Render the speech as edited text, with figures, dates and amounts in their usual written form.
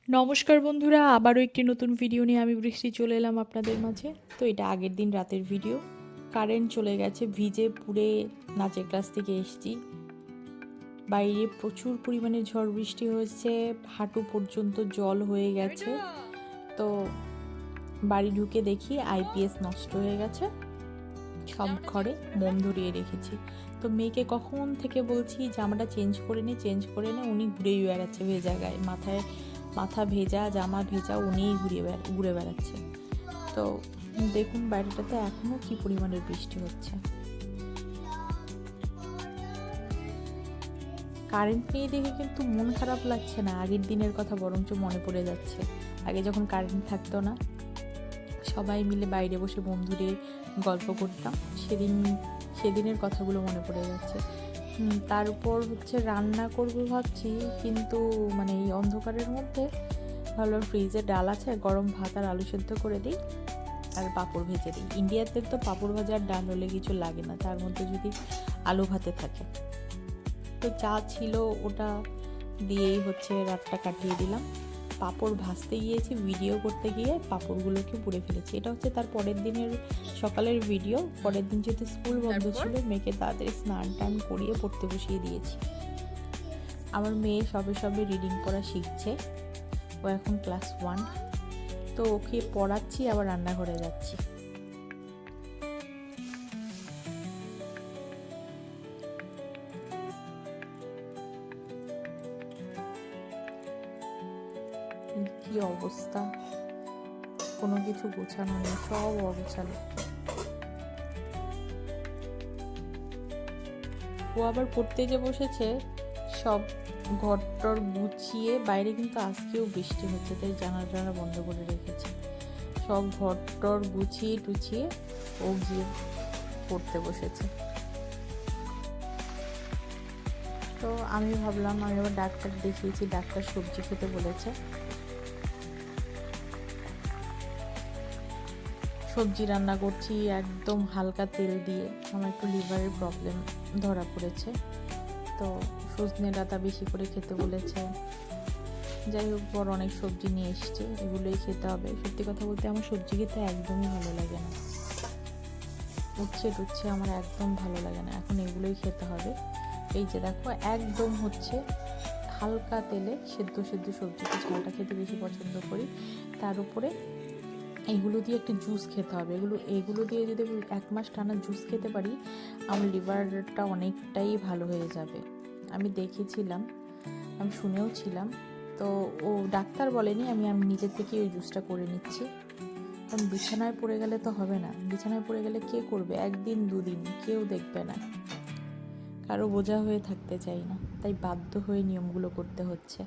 নমস্কার বন্ধুরা, আবারও একটি নতুন ভিডিও নিয়ে আমি বৃষ্টি চলে এলাম আপনাদের মাঝে। তো এটা আগের দিন রাতের ভিডিও। কারেন্ট চলে গেছে, ভিজে পুড়ে নাচের ক্লাস থেকে এসেছি। বাইরে প্রচুর পরিমাণে ঝড় বৃষ্টি হয়েছে, হাঁটু পর্যন্ত জল হয়ে গেছে। তো বাড়ি ঢুকে দেখি আইপিএস নষ্ট হয়ে গেছে, সব ঘরে মোম ধরিয়ে রেখেছি। তো মেয়েকে কখন থেকে বলছি জামাটা চেঞ্জ করে নে, উনি ঘুরেই বেড়াচ্ছে ভেজা গায়ে, মাথা ভেজা, জামা ভেজা, উনিই ঘুরে বেড়াচ্ছে। তো দেখুন বাইরেটাতে এখনও কি পরিমাণের বৃষ্টি হচ্ছে। কারেন্ট নেই দেখে কিন্তু মন খারাপ লাগছে না, আগের দিনের কথা বরঞ্চ মনে পড়ে যাচ্ছে। আগে যখন কারেন্ট থাকতো না, সবাই মিলে বাইরে বসে বন্ধুরে গল্প করতাম, সেদিনের কথাগুলো মনে পড়ে যাচ্ছে। তার উপর হচ্ছে রান্না করবো ভাবছি, কিন্তু মানে এই অন্ধকারের মধ্যে ভাবলাম ফ্রিজে ডাল আছে, গরম ভাত আর আলু সেদ্ধ করে দিই আর পাঁপড় ভেজে দিই। ইন্ডিয়াতে তো পাঁপড় ভাজার ডাল হলে কিছু লাগে না, তার মধ্যে যদি আলু ভাতে থাকে। তো যা ছিল ওটা দিয়েই হচ্ছে রাতটা কাটিয়ে দিলাম। পাঁপড় ভাজতে গিয়েছি, ভিডিও করতে গিয়ে পাঁপড়গুলোকে পুড়ে ফেলেছি। এটা হচ্ছে তার পরের দিনের সকালের ভিডিও। পরের দিন যেহেতু স্কুল বন্ধ ছিল, মেয়েকে তাড়াতাড়ি স্নান টান করিয়ে পড়তে বসিয়ে দিয়েছি। আমার মেয়ে সবে রিডিং পড়া শিখছে, ও এখন ক্লাস 1। তো ওকে পড়াচ্ছি, আবার রান্নাঘরে যাচ্ছি। কি অবস্থা, কোনো কিছু গোছানো নেই, সব অগোছালো। ও আবার পড়তে যে বসেছে, সব ঘরটর গুছিয়ে, বাইরে কিন্তু আজকেও বৃষ্টি হচ্ছে তাই জানালা বন্ধ করে রেখেছে। সব ঘরটর গুছিয়ে টুছিয়ে ও গিয়ে পড়তে বসেছে। তো আমি ভাবলাম, আমি আবার ডাক্তার দেখিয়েছি, ডাক্তার সবজি খেতে বলেছে। সবজি রান্না করছি একদম হালকা তেল দিয়ে, আমার একটু লিভারের প্রবলেম ধরা পড়েছে, তো সজনে ডাঁটা বেশি করে খেতে বলেছে। যাই হোক, বড় অনেক সবজি নিয়ে এসছে, এগুলোই খেতে হবে। সত্যি কথা বলতে আমার সবজি খেতে একদমই ভালো লাগে না, উচ্ছে টুচ্ছে আমার একদম ভালো লাগে না, এখন এগুলোই খেতে হবে। এই যে দেখো, একদম হচ্ছে হালকা তেলে সেদ্ধ সবজিতে ঝালটা খেতে বেশি পছন্দ করি। তার উপরে এগুলো দিয়ে একটা জুস খেতে হবে। এগুলো দিয়ে যদি 1 মাস টানা জুস খেতে পারি, আমার লিভারটা অনেকটাই ভালো হয়ে যাবে। আমি দেখেছিলাম, আমি শুনেও ছিলাম। তো ও ডাক্তার বলেনি, আমি নিজের থেকেই ওই জুসটা করে নিচ্ছি। কারণ বিছানায় পড়ে গেলে তো হবে না, বিছানায় পড়ে গেলে কে করবে, 1 দিন 2 দিন কেউ দেখবে না, কারো বোঝা হয়ে থাকতে চাই না, তাই বাধ্য হয়ে নিয়মগুলো করতে হচ্ছে।